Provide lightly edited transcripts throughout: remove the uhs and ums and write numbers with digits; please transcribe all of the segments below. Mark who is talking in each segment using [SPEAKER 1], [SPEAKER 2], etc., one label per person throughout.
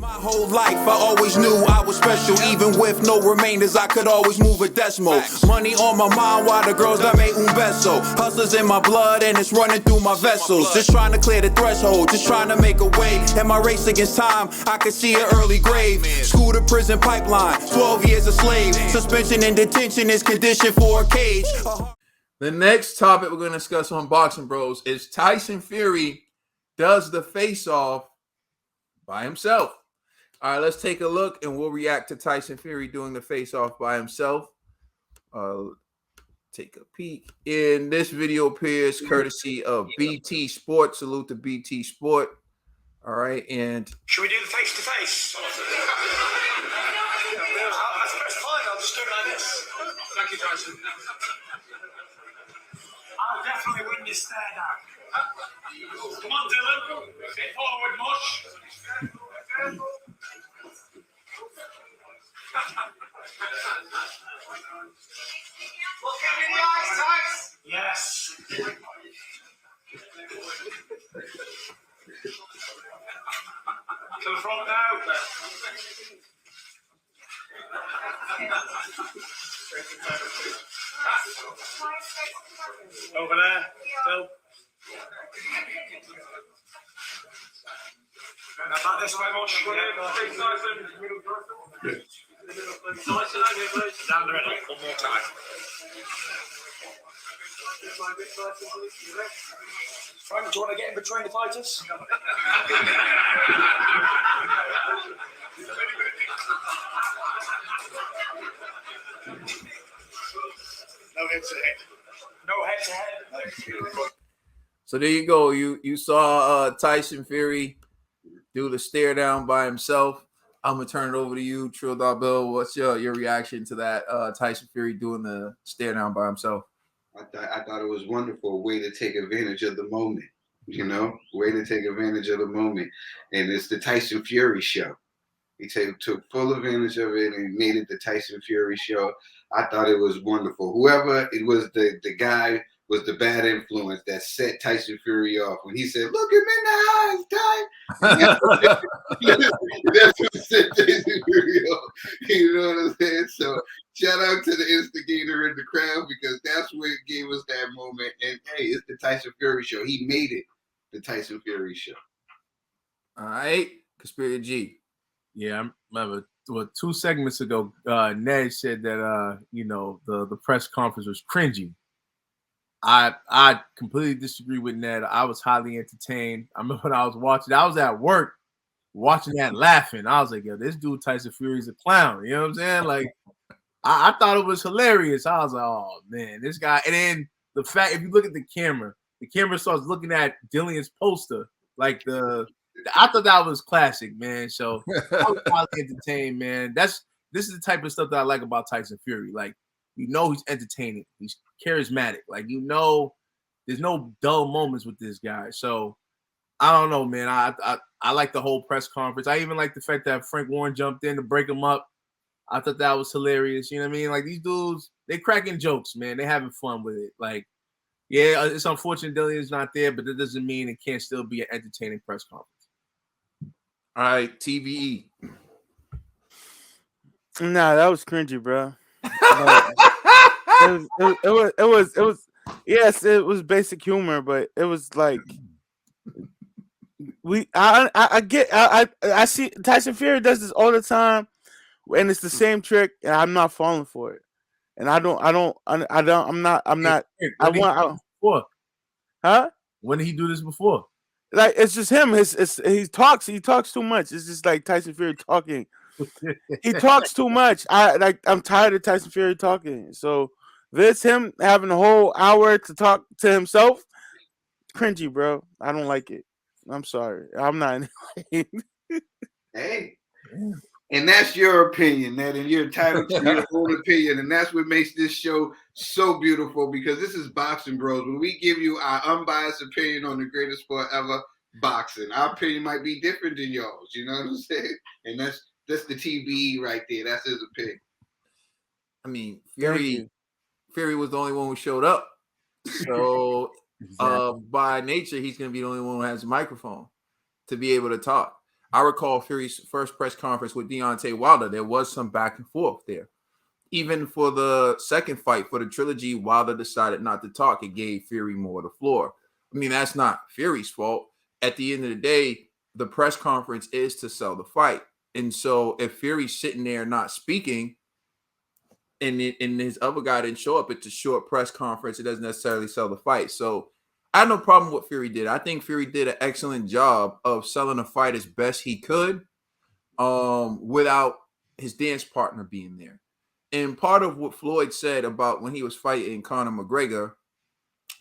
[SPEAKER 1] My whole life, I always knew I was special. Even with no remainders, I could always move a decimal. Money on my mind while the girls that made un beso. Hustlers in my blood and it's running through my vessels. Just trying to clear the threshold, just trying to make a way. In my race against time, I could see an early grave. School to prison pipeline, 12 years a slave. Suspension and detention is conditioned for a cage.
[SPEAKER 2] The next topic we're going to discuss on Boxing Bros is Tyson Fury does the face-off by himself. All right, let's take a look and we'll react to Tyson Fury doing the face-off by himself. Take a peek. In this video appears courtesy of BT Sport. Salute to BT Sport. All right, and
[SPEAKER 3] should we do the face-to-face? That's fine. I'll just do it like this. Thank you, Tyson. I'll definitely win this stare down. Come on, Dylan. Get forward, mush. Look at me in the eyes, Tyson. Yes. To the front now. Over there, Phil. About this way, much. Down the middle, one more time. Frank, do you want to get in between the fighters? No head to head. No head to head.
[SPEAKER 2] so there you go. You saw Tyson Fury do the stare down by himself. I'm gonna turn it over to you, Trill Dot Bill. What's your reaction to that? Tyson Fury doing the stare down by himself.
[SPEAKER 4] I thought it was wonderful. Way to take advantage of the moment. You know, way to take advantage of the moment. And it's the Tyson Fury show. He took full advantage of it and made it the Tyson Fury show. I thought it was wonderful. Whoever it was, the guy was the bad influence that set Tyson Fury off. When he said, "Look him in the eyes, Ty." That's what set Tyson Fury off. You know what I'm saying? So shout out to the instigator in the crowd because that's what gave us that moment. And hey, it's the Tyson Fury show. He made it the Tyson Fury show.
[SPEAKER 2] All right, Conspiracy G.
[SPEAKER 5] Yeah, I remember 2 segments ago, Ned said that the press conference was cringy. I completely disagree with Ned. I was highly entertained. I remember when I was watching, I was at work watching that laughing. I was like, yo, this dude Tyson Fury's a clown. You know what I'm saying? Like, I thought it was hilarious. I was like, oh man, this guy. And then the fact, if you look at the camera starts looking at Dillian's poster. Like I thought that was classic, man. So I was highly entertained, man. This is the type of stuff that I like about Tyson Fury. Like, you know, he's entertaining. He's charismatic. Like, you know, there's no dull moments with this guy. So I don't know, man. I like the whole press conference. I even like the fact that Frank Warren jumped in to break him up. I thought that was hilarious. You know what I mean? Like, these dudes, they cracking jokes, man. They having fun with it. Like, yeah, it's unfortunate Dillian's not there, but that doesn't mean it can't still be an entertaining press conference.
[SPEAKER 2] All right, TVE.
[SPEAKER 6] Nah, that was cringy, bro. It was yes, it was basic humor, but it was like I see Tyson Fury does this all the time, and it's the same trick, and I'm not falling for it. And huh?
[SPEAKER 5] When did he do this before?
[SPEAKER 6] Like, it's just him. He talks too much. It's just like Tyson Fury talking. He talks too much. I'm tired of Tyson Fury talking. So him having a whole hour to talk to himself, cringy, bro. I don't like it. I'm sorry. I'm not.
[SPEAKER 4] Hey, and that's your opinion, Ned, and you're entitled to your own opinion, and that's what makes this show so beautiful because this is Boxing Bros. When we give you our unbiased opinion on the greatest sport ever, boxing, our opinion might be different than yours. You know what I'm saying? And that's the TBE right there. That's his opinion.
[SPEAKER 2] I mean, Fury was the only one who showed up. So exactly. By nature, he's going to be the only one who has a microphone to be able to talk. I recall Fury's first press conference with Deontay Wilder. There was some back and forth there. Even for the second fight for the trilogy, Wilder decided not to talk. It gave Fury more of the floor. I mean, that's not Fury's fault. At the end of the day, the press conference is to sell the fight. And so if Fury's sitting there not speaking and his other guy didn't show up, it's a short press conference. It doesn't necessarily sell the fight. So I have no problem with what Fury did. I think Fury did an excellent job of selling the fight as best he could without his dance partner being there. And part of what Floyd said about when he was fighting Conor McGregor,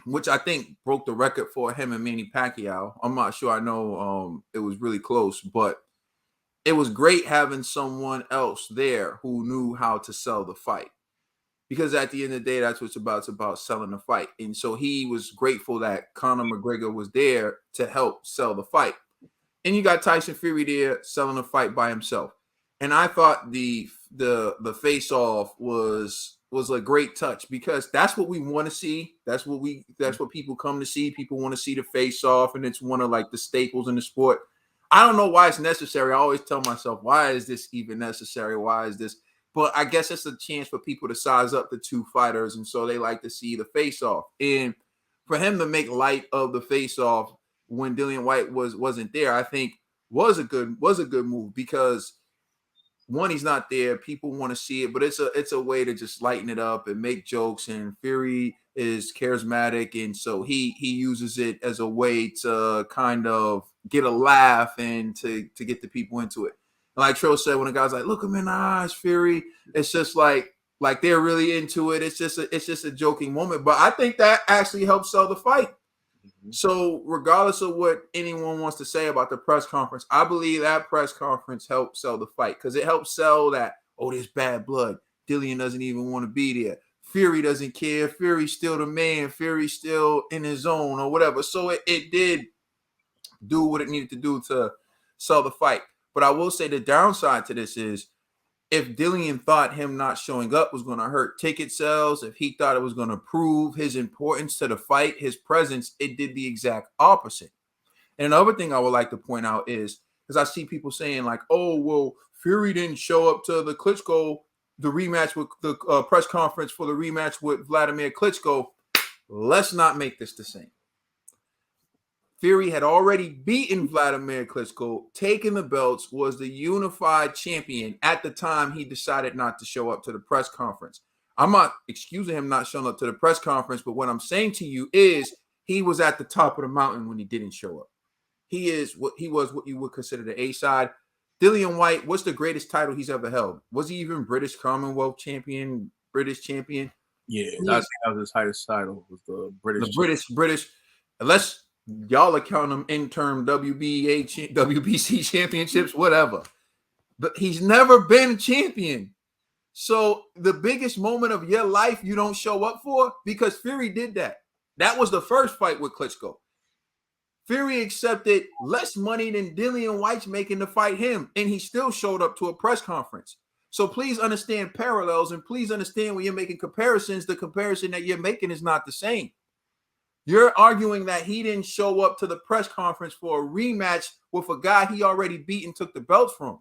[SPEAKER 2] which I think broke the record for him and Manny Pacquiao. I'm not sure. I know it was really close, but it was great having someone else there who knew how to sell the fight. Because at the end of the day, that's what it's about. It's about selling the fight. And so he was grateful that Conor McGregor was there to help sell the fight. And you got Tyson Fury there selling the fight by himself. And I thought the face-off was a great touch because that's what we want to see. That's what people come to see. People want to see the face-off, and it's one of like the staples in the sport. I don't know why it's necessary. I always tell myself, why is this even necessary? Why is this? But I guess it's a chance for people to size up the two fighters, and so they like to see the face-off. And for him to make light of the face-off when Dillian White wasn't there, I think was a good move because one, he's not there. People want to see it, but it's a way to just lighten it up and make jokes. And Fury is charismatic, and so he uses it as a way to kind of get a laugh and to get the people into it. And like Trill said, when a guy's like, "Look him in the eyes, Fury," it's just like they're really into it. It's just a joking moment, but I think that actually helps sell the fight. So regardless of what anyone wants to say about the press conference, I believe that press conference helped sell the fight because it helped sell that, oh, there's bad blood. Dillian doesn't even want to be there. Fury doesn't care. Fury's still the man. Fury's still in his zone or whatever. So it did do what it needed to do to sell the fight. But I will say the downside to this is if Dillian thought him not showing up was going to hurt ticket sales, if he thought it was going to prove his importance to the fight, his presence, it did the exact opposite. And another thing I would like to point out is, because I see people saying like, oh, well, Fury didn't show up to the Klitschko, the rematch with the press conference for the rematch with Vladimir Klitschko. Let's not make this the same. Fury had already beaten Vladimir Klitschko, taken the belts, was the unified champion. At the time, he decided not to show up to the press conference. I'm not excusing him not showing up to the press conference, but what I'm saying to you is he was at the top of the mountain when he didn't show up. He was what you would consider the A side. Dillian White, what's the greatest title he's ever held? Was he even British Commonwealth champion, British champion?
[SPEAKER 5] Yeah, that was his highest title, was the British.
[SPEAKER 2] The British. Unless y'all are counting them interim WBC championships, whatever. But he's never been champion. So the biggest moment of your life you don't show up for, because Fury did that. That was the first fight with Klitschko. Fury accepted less money than Dillian White's making to fight him, and he still showed up to a press conference. So please understand parallels, and please understand when you're making comparisons, the comparison that you're making is not the same. You're arguing that he didn't show up to the press conference for a rematch with a guy he already beat and took the belts from.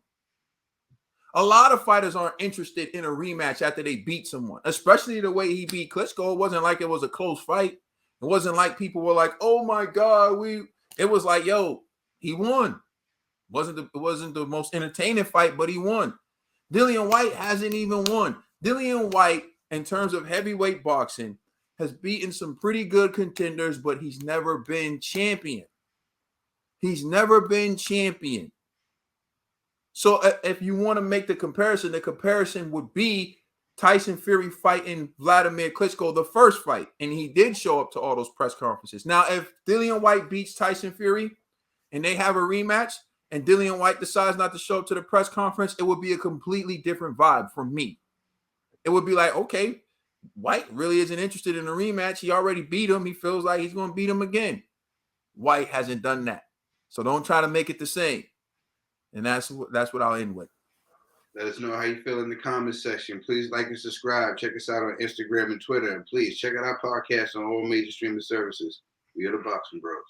[SPEAKER 2] A lot of fighters aren't interested in a rematch after they beat someone, especially the way he beat Klitschko. It wasn't like it was a close fight. It wasn't like people were like, oh my God, it was like, yo, he won. It wasn't the most entertaining fight, but he won. Dillian White hasn't even won. Dillian White, in terms of heavyweight boxing, has beaten some pretty good contenders, but he's never been champion. He's never been champion. So if you want to make the comparison would be Tyson Fury fighting Vladimir Klitschko, the first fight, and he did show up to all those press conferences. Now, if Dillian White beats Tyson Fury and they have a rematch and Dillian White decides not to show up to the press conference, it would be a completely different vibe from me. It would be like, okay, White really isn't interested in a rematch. He already beat him. He feels like he's going to beat him again. White hasn't done that. So don't try to make it the same. And that's what I'll end with.
[SPEAKER 4] Let us know how you feel in the comments section. Please like and subscribe. Check us out on Instagram and Twitter. And please check out our podcast on all major streaming services. We are the Boxing Bros.